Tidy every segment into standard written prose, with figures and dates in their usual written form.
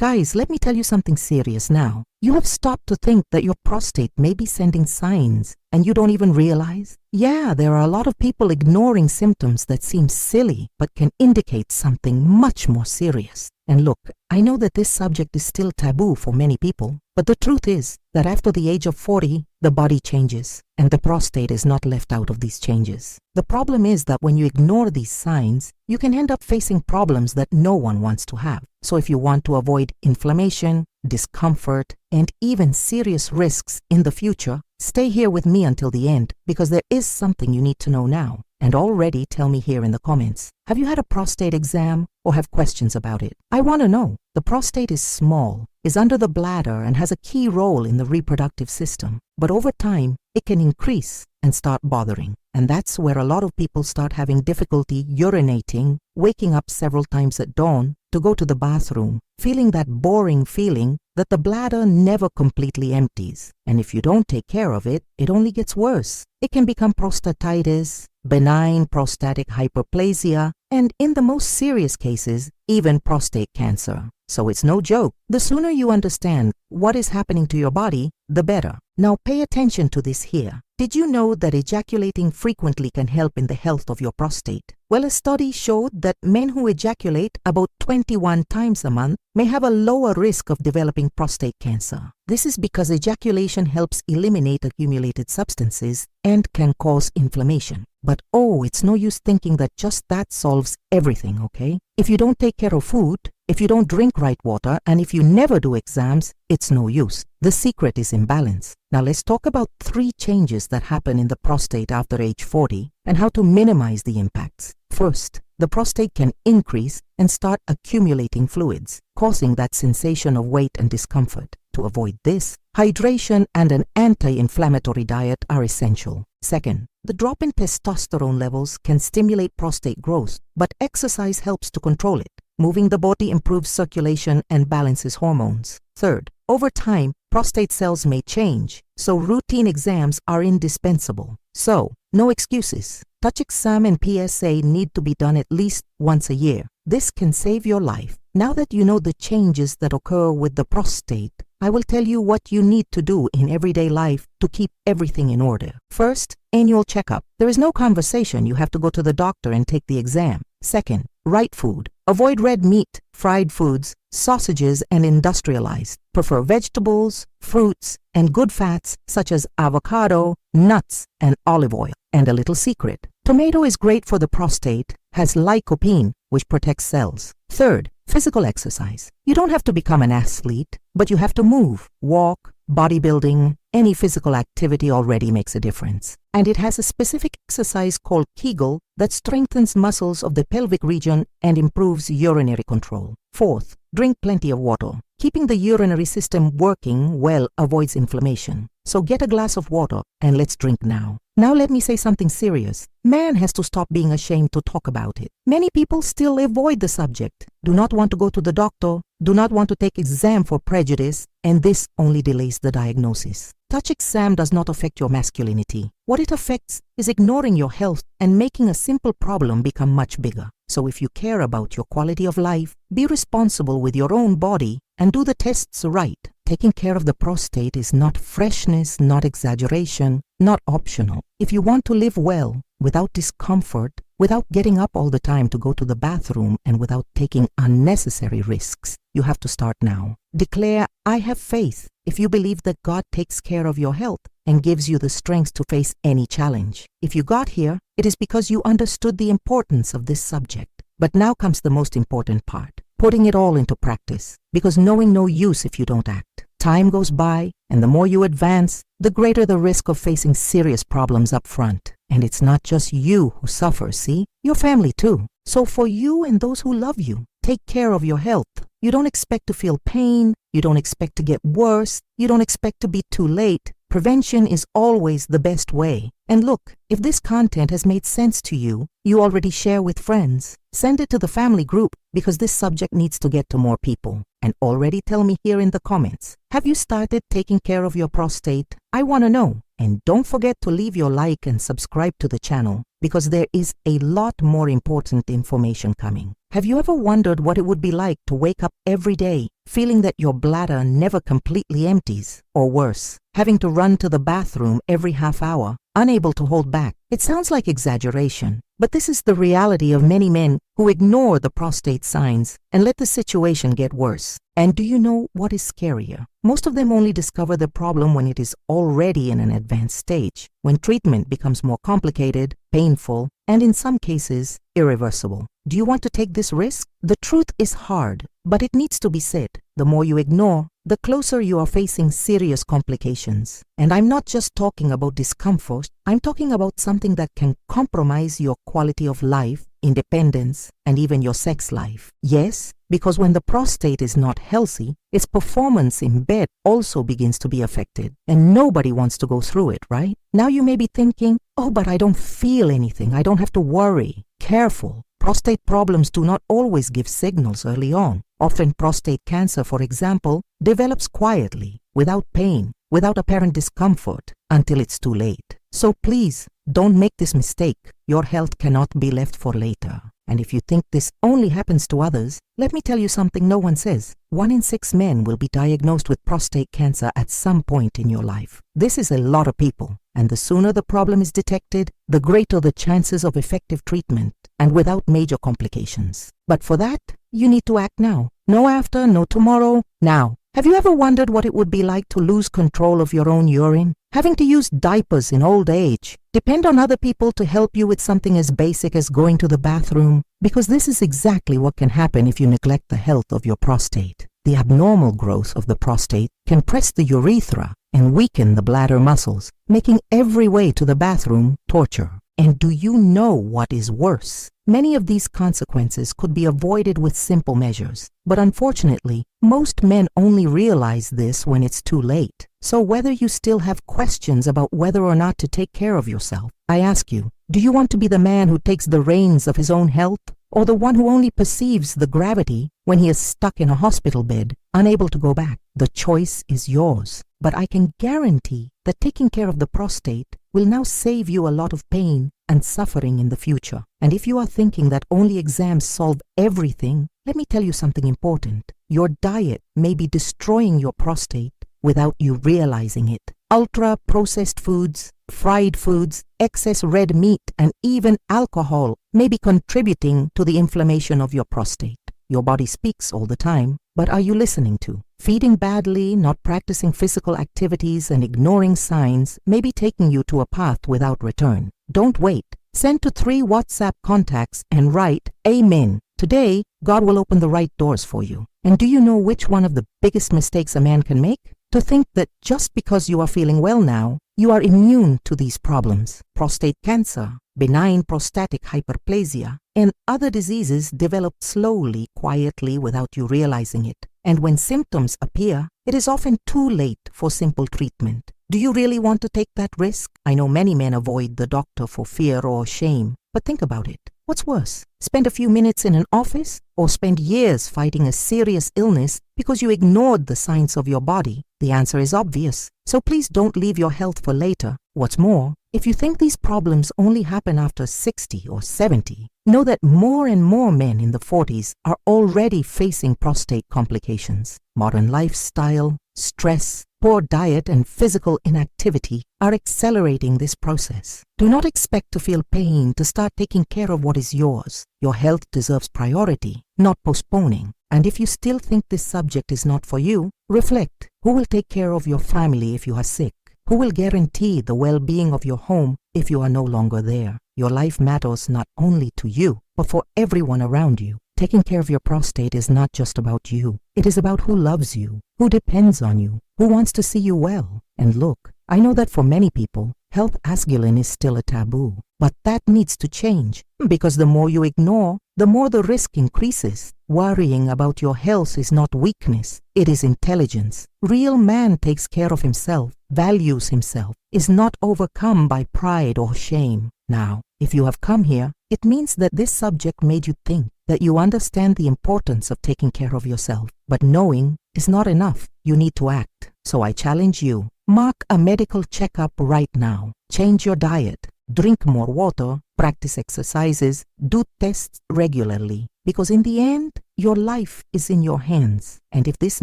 Guys, let me tell you something serious now. You have stopped to think that your prostate may be sending signs and you don't even realize? Yeah, there are a lot of people ignoring symptoms that seem silly but can indicate something much more serious. And look, I know that this subject is still taboo for many people, but the truth is that after the age of 40, the body changes, and the prostate is not left out of these changes. The problem is that when you ignore these signs, you can end up facing problems that no one wants to have. So if you want to avoid inflammation, discomfort, and even serious risks in the future, stay here with me until the end, because there is something you need to know now. And already tell me here in the comments, have you had a prostate exam or have questions about it? I want to know. The prostate is small, is under the bladder, and has a key role in the reproductive system. But over time, it can increase and start bothering. And that's where a lot of people start having difficulty urinating, waking up several times at dawn to go to the bathroom, feeling that boring feeling that the bladder never completely empties. And if you don't take care of it, it only gets worse. It can become prostatitis, benign prostatic hyperplasia, and in the most serious cases, even prostate cancer. So it's no joke. The sooner you understand what is happening to your body, the better. Now pay attention to this here. Did you know that ejaculating frequently can help in the health of your prostate? Well, a study showed that men who ejaculate about 21 times a month may have a lower risk of developing prostate cancer. This is because ejaculation helps eliminate accumulated substances and can cause inflammation. But oh, it's no use thinking that just that solves everything, okay? If you don't take care of food, if you don't drink right water, and if you never do exams, it's no use. The secret is imbalance. Now let's talk about 3 changes that happen in the prostate after age 40 and how to minimize the impacts. First, the prostate can increase and start accumulating fluids, causing that sensation of weight and discomfort. To avoid this, hydration and an anti-inflammatory diet are essential. Second, the drop in testosterone levels can stimulate prostate growth, but exercise helps to control it. Moving the body improves circulation and balances hormones. Third, over time, prostate cells may change, so routine exams are indispensable. So, no excuses. Touch exam and PSA need to be done at least once a year. This can save your life. Now that you know the changes that occur with the prostate, I will tell you what you need to do in everyday life to keep everything in order. First, annual checkup. There is no conversation. You have to go to the doctor and take the exam. Second, right food. Avoid red meat, fried foods, sausages, and industrialized. Prefer vegetables, fruits, and good fats such as avocado, nuts, and olive oil. And a little secret. Tomato is great for the prostate, has lycopene, which protects cells. Third, physical exercise. You don't have to become an athlete, but you have to move, walk, bodybuilding. Any physical activity already makes a difference. And it has a specific exercise called Kegel that strengthens muscles of the pelvic region and improves urinary control. Fourth, drink plenty of water. Keeping the urinary system working well avoids inflammation. So get a glass of water and let's drink now. Now let me say something serious. Man has to stop being ashamed to talk about it. Many people still avoid the subject, do not want to go to the doctor, do not want to take exam for prejudice, and this only delays the diagnosis. Touch exam does not affect your masculinity. What it affects is ignoring your health and making a simple problem become much bigger. So if you care about your quality of life, be responsible with your own body and do the tests right. Taking care of the prostate is not freshness, not exaggeration, not optional. If you want to live well, without discomfort, without getting up all the time to go to the bathroom, and without taking unnecessary risks, you have to start now. Declare, I have faith. If you believe that God takes care of your health and gives you the strength to face any challenge. If you got here, it is because you understood the importance of this subject. But now comes the most important part, putting it all into practice, because knowing no use if you don't act. Time goes by, and the more you advance, the greater the risk of facing serious problems up front. And it's not just you who suffers, see? Your family too. So for you and those who love you, take care of your health. You don't expect to feel pain. You don't expect to get worse. You don't expect to be too late. Prevention is always the best way. And look, if this content has made sense to you, you already share with friends. Send it to the family group because this subject needs to get to more people. And already tell me here in the comments, have you started taking care of your prostate? I want to know. And don't forget to leave your like and subscribe to the channel, because there is a lot more important information coming. Have you ever wondered what it would be like to wake up every day feeling that your bladder never completely empties? Or worse, having to run to the bathroom every half hour, unable to hold back? It sounds like exaggeration, but this is the reality of many men who ignore the prostate signs and let the situation get worse. And do you know what is scarier? Most of them only discover the problem when it is already in an advanced stage, when treatment becomes more complicated, painful, and in some cases, irreversible. Do you want to take this risk? The truth is hard, but it needs to be said. The more you ignore, the closer you are facing serious complications. And I'm not just talking about discomfort, I'm talking about something that can compromise your quality of life, independence, and even your sex life. Yes, because when the prostate is not healthy, its performance in bed also begins to be affected. And nobody wants to go through it, right? Now you may be thinking, oh, but I don't feel anything. I don't have to worry. Careful. Prostate problems do not always give signals early on. Often prostate cancer, for example, develops quietly, without pain, without apparent discomfort, until it's too late. So please, don't make this mistake. Your health cannot be left for later. And if you think this only happens to others, let me tell you something no one says. 1 in 6 men will be diagnosed with prostate cancer at some point in your life. This is a lot of people, and the sooner the problem is detected, the greater the chances of effective treatment and without major complications. But for that, you need to act now. No after, no tomorrow, now. Have you ever wondered what it would be like to lose control of your own urine? Having to use diapers in old age, depend on other people to help you with something as basic as going to the bathroom, because this is exactly what can happen if you neglect the health of your prostate. The abnormal growth of the prostate can press the urethra and weaken the bladder muscles, making every way to the bathroom torture. And do you know what is worse? Many of these consequences could be avoided with simple measures, but unfortunately, most men only realize this when it's too late. So whether you still have questions about whether or not to take care of yourself, I ask you, do you want to be the man who takes the reins of his own health, or the one who only perceives the gravity when he is stuck in a hospital bed, unable to go back? The choice is yours, but I can guarantee that taking care of the prostate will now save you a lot of pain and suffering in the future. And if you are thinking that only exams solve everything, let me tell you something important. Your diet may be destroying your prostate without you realizing it. Ultra-processed foods, fried foods, excess red meat, and even alcohol may be contributing to the inflammation of your prostate. Your body speaks all the time, but are you listening to? Feeding badly, not practicing physical activities, and ignoring signs may be taking you to a path without return. Don't wait. Send to 3 WhatsApp contacts and write, Amen. Today, God will open the right doors for you. And do you know which one of the biggest mistakes a man can make? To think that just because you are feeling well now, you are immune to these problems. Prostate cancer, benign prostatic hyperplasia, and other diseases develop slowly, quietly, without you realizing it. And when symptoms appear, it is often too late for simple treatment. Do you really want to take that risk? I know many men avoid the doctor for fear or shame, but think about it. What's worse, spend a few minutes in an office or spend years fighting a serious illness because you ignored the signs of your body? The answer is obvious. So please don't leave your health for later. What's more, if you think these problems only happen after 60 or 70, know that more and more men in the 40s are already facing prostate complications. Modern lifestyle, stress, poor diet, and physical inactivity are accelerating this process. Do not expect to feel pain to start taking care of what is yours. Your health deserves priority, not postponing. And if you still think this subject is not for you, reflect. Who will take care of your family if you are sick? Who will guarantee the well-being of your home if you are no longer there? Your life matters not only to you, but for everyone around you. Taking care of your prostate is not just about you. It is about who loves you, who depends on you, who wants to see you well. And look, I know that for many people, health asgulin is still a taboo. But that needs to change, because the more you ignore, the more the risk increases. Worrying about your health is not weakness, it is intelligence. Real man takes care of himself, values himself, is not overcome by pride or shame. Now, if you have come here, it means that this subject made you think, that you understand the importance of taking care of yourself. But knowing is not enough. You need to act. So I challenge you, mark a medical checkup right now. Change your diet, drink more water, practice exercises, do tests regularly. Because in the end, your life is in your hands. And if this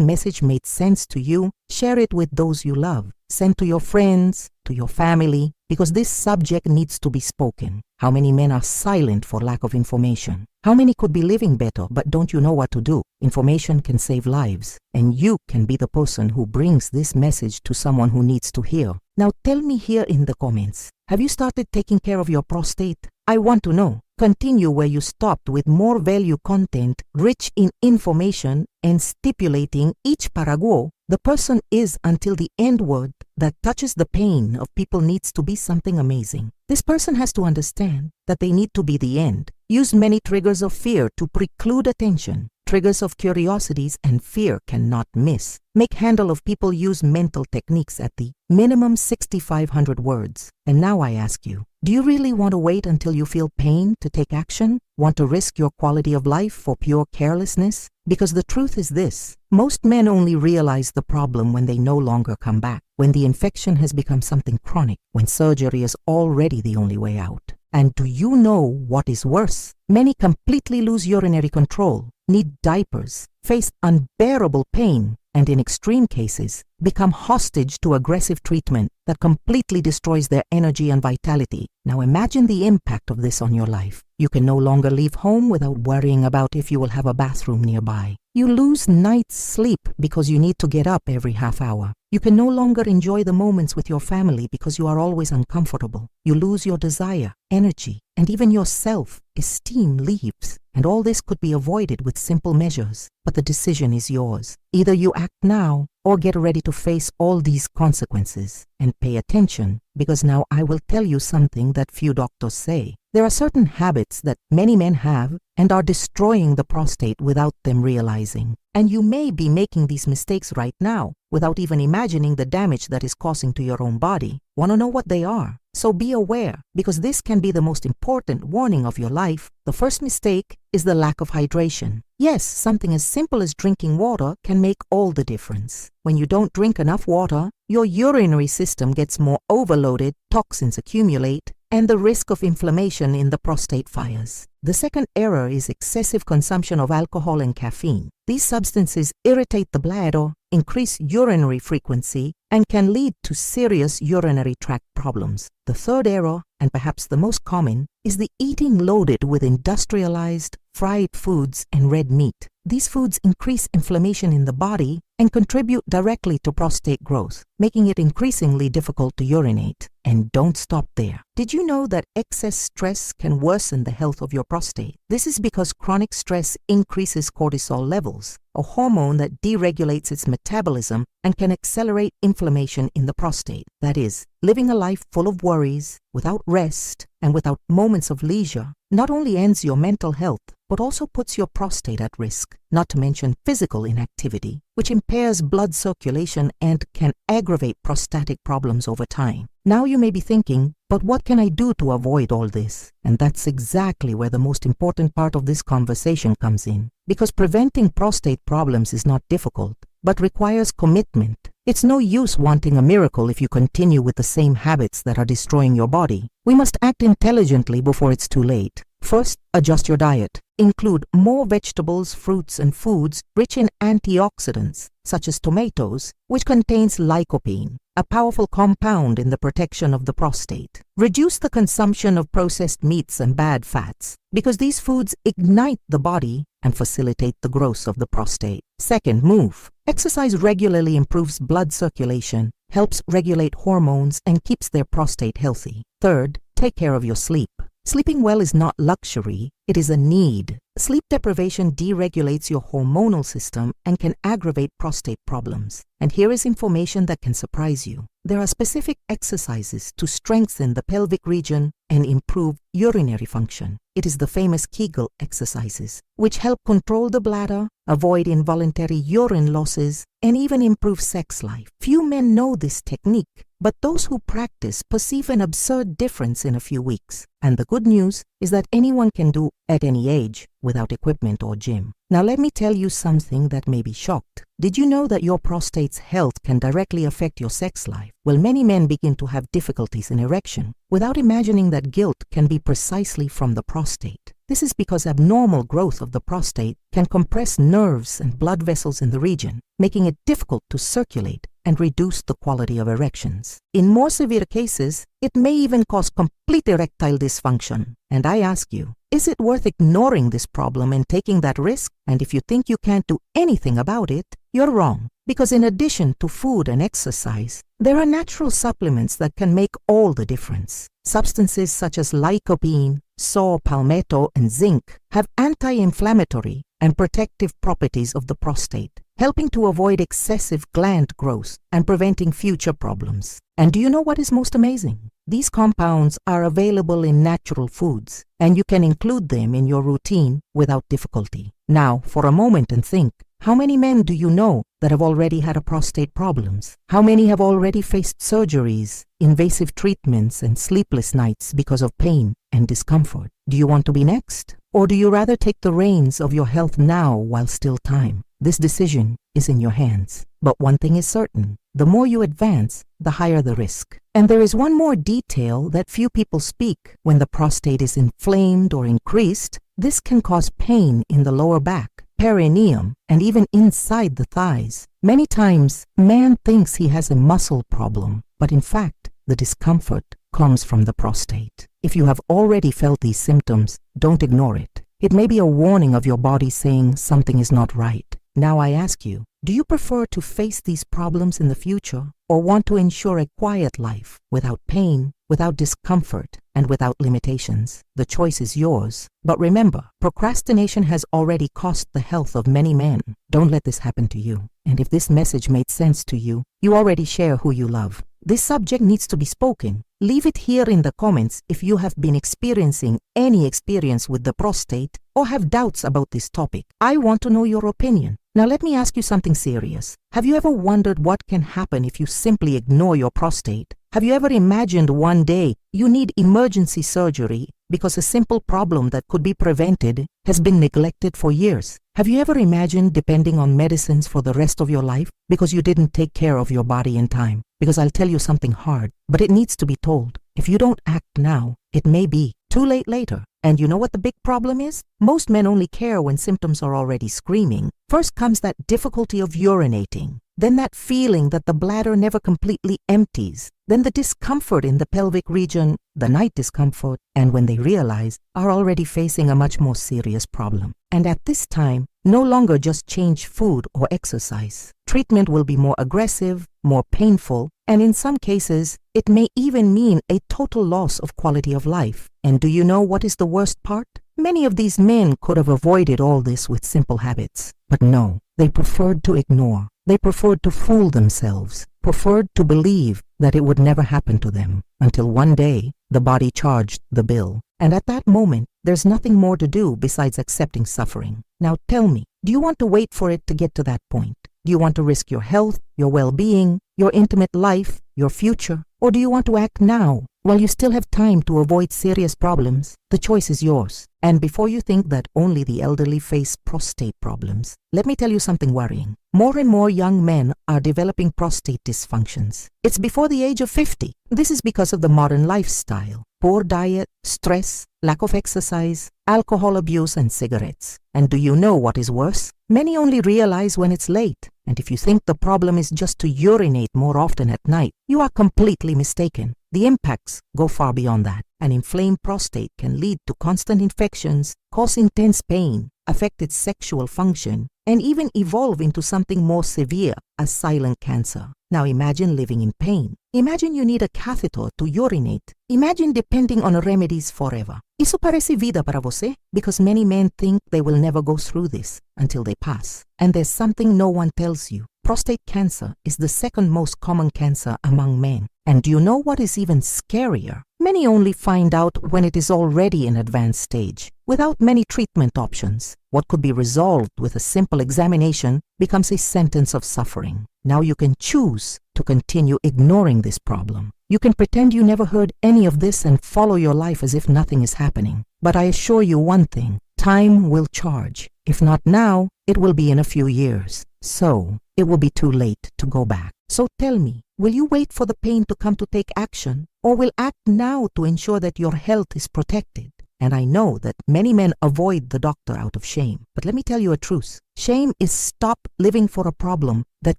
message made sense to you, share it with those you love. Send to your friends, to your family, because this subject needs to be spoken. How many men are silent for lack of information? How many could be living better, but don't you know what to do? Information can save lives, and you can be the person who brings this message to someone who needs to hear. Now tell me here in the comments, have you started taking care of your prostate? I want to know. Continue where you stopped with more value content rich in information and stipulating each paraguo the person is until the end word that touches the pain of people needs to be something amazing. This person has to understand that they need to be the end. Use many triggers of fear to preclude attention. Triggers of curiosities and fear cannot miss. Make handle of people use mental techniques at the minimum 6,500 words. And now I ask you, do you really want to wait until you feel pain to take action? Want to risk your quality of life for pure carelessness? Because the truth is this, most men only realize the problem when they no longer come back, when the infection has become something chronic, when surgery is already the only way out. And do you know what is worse? Many completely lose urinary control, need diapers, face unbearable pain, and in extreme cases, become hostage to aggressive treatment that completely destroys their energy and vitality. Now imagine the impact of this on your life. You can no longer leave home without worrying about if you will have a bathroom nearby. You lose night's sleep because you need to get up every half hour. You can no longer enjoy the moments with your family because you are always uncomfortable. You lose your desire, energy, and even your self-esteem leaves. And all this could be avoided with simple measures. But the decision is yours. Either you act now or get ready to face all these consequences. And pay attention, because now I will tell you something that few doctors say. There are certain habits that many men have and are destroying the prostate without them realizing. And you may be making these mistakes right now without even imagining the damage that is causing to your own body. Want to know what they are? So be aware, because this can be the most important warning of your life. The first mistake is the lack of hydration. Yes, something as simple as drinking water can make all the difference. When you don't drink enough water, your urinary system gets more overloaded, toxins accumulate, and the risk of inflammation in the prostate fires. The second error is excessive consumption of alcohol and caffeine. These substances irritate the bladder, increase urinary frequency, and can lead to serious urinary tract problems. The third error, and perhaps the most common, is the eating loaded with industrialized, fried foods and red meat. These foods increase inflammation in the body and contribute directly to prostate growth, making it increasingly difficult to urinate. And don't stop there. Did you know that excess stress can worsen the health of your prostate? This is because chronic stress increases cortisol levels, a hormone that deregulates its metabolism and can accelerate inflammation in the prostate. That is, living a life full of worries, without rest, and without moments of leisure, not only ends your mental health, but also puts your prostate at risk, not to mention physical inactivity, which impairs blood circulation and can aggravate prostatic problems over time. Now you may be thinking, but what can I do to avoid all this? And that's exactly where the most important part of this conversation comes in. Because preventing prostate problems is not difficult, but requires commitment. It's no use wanting a miracle if you continue with the same habits that are destroying your body. We must act intelligently before it's too late. First, adjust your diet. Include more vegetables, fruits, and foods rich in antioxidants, such as tomatoes, which contains lycopene, a powerful compound in the protection of the prostate. Reduce the consumption of processed meats and bad fats, because these foods ignite the body and facilitate the growth of the prostate. Second, move. Exercise regularly improves blood circulation, helps regulate hormones, and keeps their prostate healthy. Third, take care of your sleep. Sleeping well is not luxury, it is a need. Sleep deprivation deregulates your hormonal system and can aggravate prostate problems. And here is information that can surprise you. There are specific exercises to strengthen the pelvic region and improve urinary function. It is the famous Kegel exercises, which help control the bladder, avoid involuntary urine losses, and even improve sex life. Few men know this technique, But those who practice perceive an absurd difference in a few weeks. And the good news is that anyone can do at any age without equipment or gym. Now let me tell you something that may be shocked. Did you know that your prostate's health can directly affect your sex life? Well, many men begin to have difficulties in erection without imagining that guilt can be precisely from the prostate. This is because abnormal growth of the prostate can compress nerves and blood vessels in the region, making it difficult to circulate and reduce the quality of erections. In more severe cases, it may even cause complete erectile dysfunction. And I ask you, is it worth ignoring this problem and taking that risk? And if you think you can't do anything about it, you're wrong. Because in addition to food and exercise, there are natural supplements that can make all the difference. Substances such as lycopene, saw palmetto, and zinc have anti-inflammatory and protective properties of the prostate, helping to avoid excessive gland growth and preventing future problems. And do you know what is most amazing? These compounds are available in natural foods, and you can include them in your routine without difficulty. Now, for a moment and think, how many men do you know that have already had prostate problems? How many have already faced surgeries, invasive treatments, and sleepless nights because of pain and discomfort? Do you want to be next? Or do you rather take the reins of your health now while still time? This decision is in your hands. But one thing is certain, the more you advance, the higher the risk. And there is one more detail that few people speak. When the prostate is inflamed or increased, this can cause pain in the lower back, perineum, and even inside the thighs. Many times, man thinks he has a muscle problem, but in fact, the discomfort comes from the prostate. If you have already felt these symptoms, don't ignore it. It may be a warning of your body saying something is not right. Now I ask you, do you prefer to face these problems in the future or want to ensure a quiet life without pain, without discomfort, and without limitations? The choice is yours. But remember, procrastination has already cost the health of many men. Don't let this happen to you. And if this message made sense to you, you already share who you love. This subject needs to be spoken. Leave it here in the comments if you have been experiencing any experience with the prostate or have doubts about this topic. I want to know your opinion. Now let me ask you something serious. Have you ever wondered what can happen if you simply ignore your prostate? Have you ever imagined one day you need emergency surgery because a simple problem that could be prevented has been neglected for years? Have you ever imagined depending on medicines for the rest of your life because you didn't take care of your body in time? Because I'll tell you something hard, but it needs to be told. If you don't act now, it may be too late later. And you know what the big problem is? Most men only care when symptoms are already screaming. First comes that difficulty of urinating. Then that feeling that the bladder never completely empties. Then the discomfort in the pelvic region, the night discomfort, and when they realize, are already facing a much more serious problem. And at this time, no longer just change food or exercise. Treatment will be more aggressive, more painful, and in some cases, it may even mean a total loss of quality of life. And do you know what is the worst part? Many of these men could have avoided all this with simple habits. But no, they preferred to ignore. They preferred to fool themselves, preferred to believe that it would never happen to them, until one day the body charged the bill. And at that moment, there's nothing more to do besides accepting suffering. Now tell me, do you want to wait for it to get to that point? Do you want to risk your health, your well-being, your intimate life, your future? Or do you want to act now, while you still have time to avoid serious problems? The choice is yours. And before you think that only the elderly face prostate problems, let me tell you something worrying. More and more young men are developing prostate dysfunctions. It's before the age of 50. This is because of the modern lifestyle, poor diet, stress, lack of exercise, alcohol abuse, and cigarettes. And do you know what is worse? Many only realize when it's late. And if you think the problem is just to urinate more often at night, you are completely mistaken. The impacts go far beyond that. An inflamed prostate can lead to constant infections, cause intense pain, affect its sexual function, and even evolve into something more severe, as silent cancer. Now imagine living in pain. Imagine you need a catheter to urinate. Imagine depending on remedies forever. Isso parece vida para você? Because many men think they will never go through this until they pass. And there's something no one tells you. Prostate cancer is the second most common cancer among men. And do you know what is even scarier? Many only find out when it is already in advanced stage, without many treatment options. What could be resolved with a simple examination becomes a sentence of suffering. Now you can choose to continue ignoring this problem. You can pretend you never heard any of this and follow your life as if nothing is happening. But I assure you one thing, time will charge. If not now, it will be in a few years. So, it will be too late to go back. So tell me, will you wait for the pain to come to take action, or will act now to ensure that your health is protected? And I know that many men avoid the doctor out of shame. But let me tell you a truth. Shame is stop living for a problem that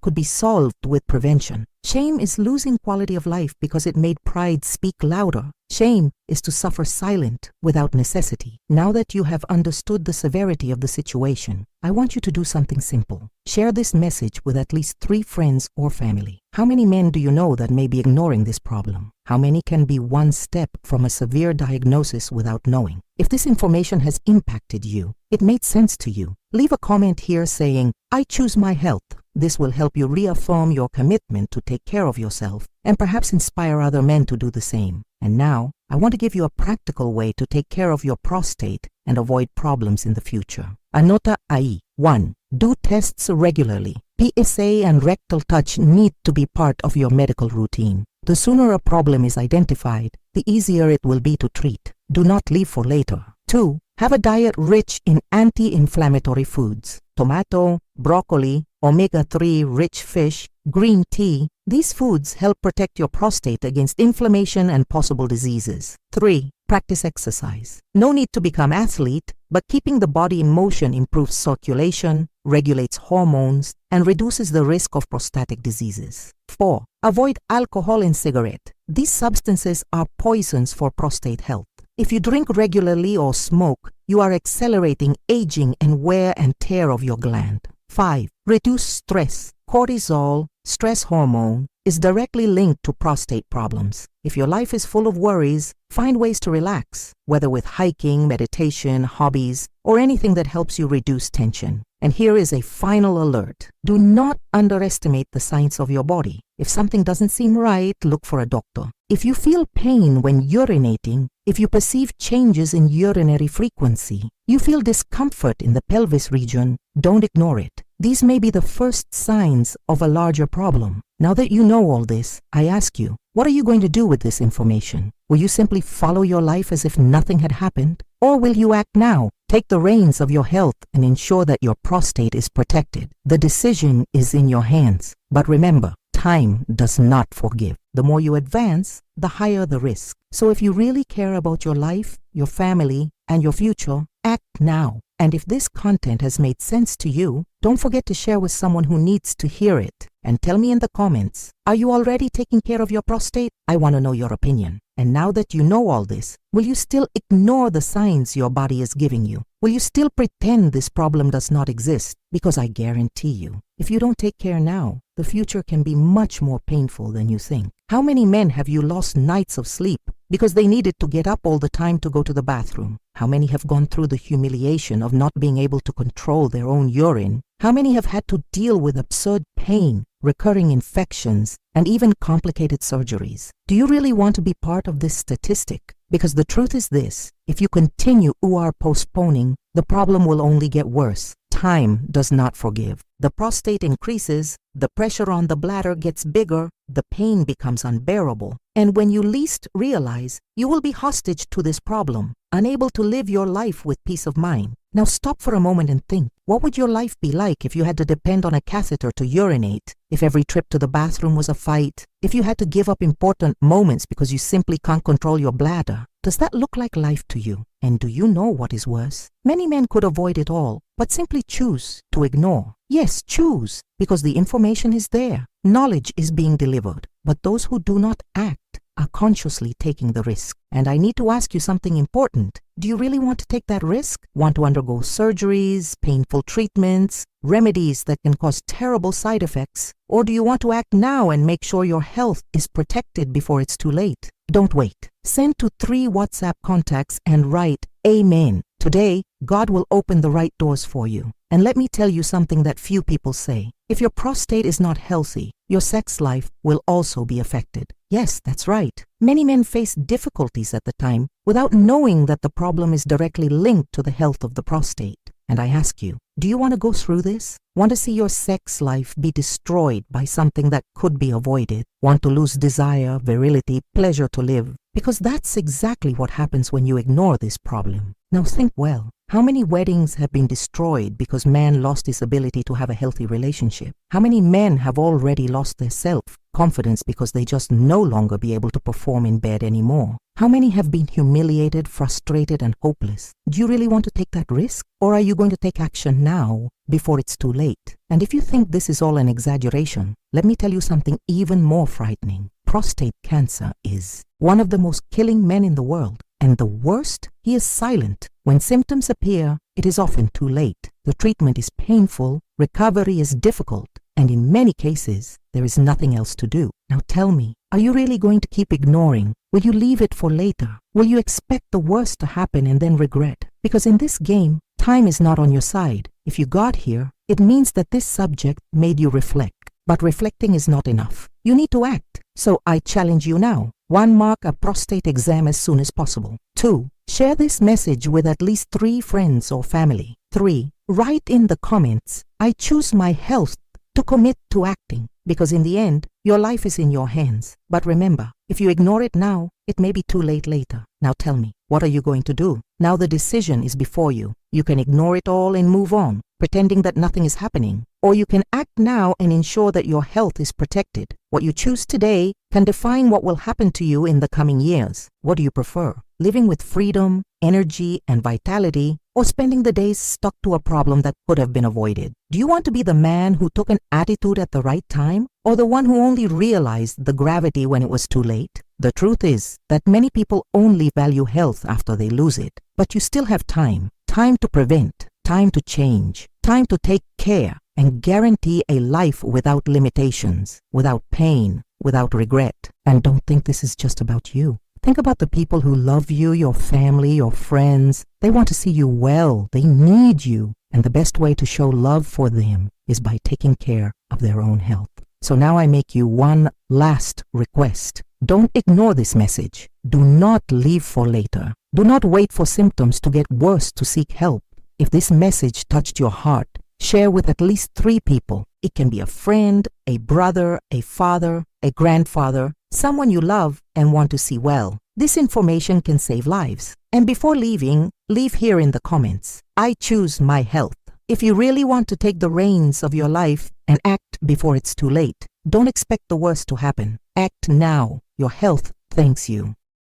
could be solved with prevention. Shame is losing quality of life because it made pride speak louder. Shame is to suffer silent without necessity. Now that you have understood the severity of the situation, I want you to do something simple. Share this message with at least 3 friends or family. How many men do you know that may be ignoring this problem? How many can be one step from a severe diagnosis without knowing? If this information has impacted you, it made sense to you, leave a comment here saying, "I choose my health." This will help you reaffirm your commitment to take care of yourself and perhaps inspire other men to do the same. And now, I want to give you a practical way to take care of your prostate and avoid problems in the future. Anota ahí. 1. Do tests regularly. PSA and rectal touch need to be part of your medical routine. The sooner a problem is identified, the easier it will be to treat. Do not leave for later. 2. Have a diet rich in anti-inflammatory foods. Tomato, broccoli, omega-3 rich fish, green tea. These foods help protect your prostate against inflammation and possible diseases. 3. Practice exercise. No need to become athlete, but keeping the body in motion improves circulation, regulates hormones, and reduces the risk of prostatic diseases. 4. Avoid alcohol and cigarette. These substances are poisons for prostate health. If you drink regularly or smoke, you are accelerating aging and wear and tear of your gland. 5. Reduce stress. Cortisol, stress hormone, is directly linked to prostate problems. If your life is full of worries, find ways to relax, whether with hiking, meditation, hobbies, or anything that helps you reduce tension. And here is a final alert. Do not underestimate the signs of your body. If something doesn't seem right, look for a doctor. If you feel pain when urinating, if you perceive changes in urinary frequency, you feel discomfort in the pelvis region, don't ignore it. These may be the first signs of a larger problem. Now that you know all this, I ask you, what are you going to do with this information? Will you simply follow your life as if nothing had happened? Or will you act now, take the reins of your health and ensure that your prostate is protected? The decision is in your hands. But remember, time does not forgive. The more you advance, the higher the risk. So if you really care about your life, your family, and your future, act now. And if this content has made sense to you, don't forget to share with someone who needs to hear it. And tell me in the comments, are you already taking care of your prostate? I want to know your opinion. And now that you know all this, will you still ignore the signs your body is giving you? Will you still pretend this problem does not exist? Because I guarantee you, if you don't take care now, the future can be much more painful than you think. How many men have you lost nights of sleep because they needed to get up all the time to go to the bathroom? How many have gone through the humiliation of not being able to control their own urine? How many have had to deal with absurd pain, recurring infections, and even complicated surgeries? Do you really want to be part of this statistic? Because the truth is this, if you continue postponing, the problem will only get worse. Time does not forgive. The prostate increases, the pressure on the bladder gets bigger, the pain becomes unbearable, and when you least realize, you will be hostage to this problem, unable to live your life with peace of mind. Now stop for a moment and think, what would your life be like if you had to depend on a catheter to urinate? If every trip to the bathroom was a fight? If you had to give up important moments because you simply can't control your bladder? Does that look like life to you? And do you know what is worse? Many men could avoid it all, but simply choose to ignore. Yes, choose, because the information is there. Knowledge is being delivered, but those who do not act are consciously taking the risk. And I need to ask you something important. Do you really want to take that risk? Want to undergo surgeries, painful treatments, remedies that can cause terrible side effects? Or do you want to act now and make sure your health is protected before it's too late? Don't wait. Send to 3 WhatsApp contacts and write Amen. Today, God will open the right doors for you. And let me tell you something that few people say. If your prostate is not healthy, your sex life will also be affected. Yes, that's right. Many men face difficulties at the time without knowing that the problem is directly linked to the health of the prostate. And I ask you, do you want to go through this? Want to see your sex life be destroyed by something that could be avoided? Want to lose desire, virility, pleasure to live? Because that's exactly what happens when you ignore this problem. Now think well. How many weddings have been destroyed because man lost his ability to have a healthy relationship? How many men have already lost their self-confidence because they just no longer be able to perform in bed anymore? How many have been humiliated, frustrated, and hopeless? Do you really want to take that risk? Or are you going to take action now before it's too late? And if you think this is all an exaggeration, let me tell you something even more frightening. Prostate cancer is one of the most killing men in the world. And the worst, he is silent. When symptoms appear, it is often too late. The treatment is painful, recovery is difficult, and in many cases, there is nothing else to do. Now tell me, are you really going to keep ignoring? Will you leave it for later? Will you expect the worst to happen and then regret? Because in this game, time is not on your side. If you got here, it means that this subject made you reflect. But reflecting is not enough. You need to act. So I challenge you now. 1. Mark a prostate exam as soon as possible. 2. Share this message with at least 3 friends or family. 3. Write in the comments, I choose my health to commit to acting. Because in the end, your life is in your hands. But remember, if you ignore it now, it may be too late later. Now tell me, what are you going to do? Now the decision is before you. You can ignore it all and move on, pretending that nothing is happening. Or you can act now and ensure that your health is protected. What you choose today can define what will happen to you in the coming years. What do you prefer? Living with freedom, energy, and vitality, or spending the days stuck to a problem that could have been avoided? Do you want to be the man who took an attitude at the right time, or the one who only realized the gravity when it was too late? The truth is that many people only value health after they lose it. But you still have time. Time to prevent, time to change, time to take care, and guarantee a life without limitations, without pain, without regret. And don't think this is just about you. Think about the people who love you, your family, your friends. They want to see you well. They need you. And the best way to show love for them is by taking care of their own health. So now I make you one last request. Don't ignore this message. Do not leave for later. Do not wait for symptoms to get worse to seek help. If this message touched your heart, share with at least 3 people. It can be a friend, a brother, a father, a grandfather, someone you love and want to see well. This information can save lives. And before leaving, leave here in the comments, I choose my health. If you really want to take the reins of your life and act before it's too late, don't expect the worst to happen. Act now. Your health thanks you.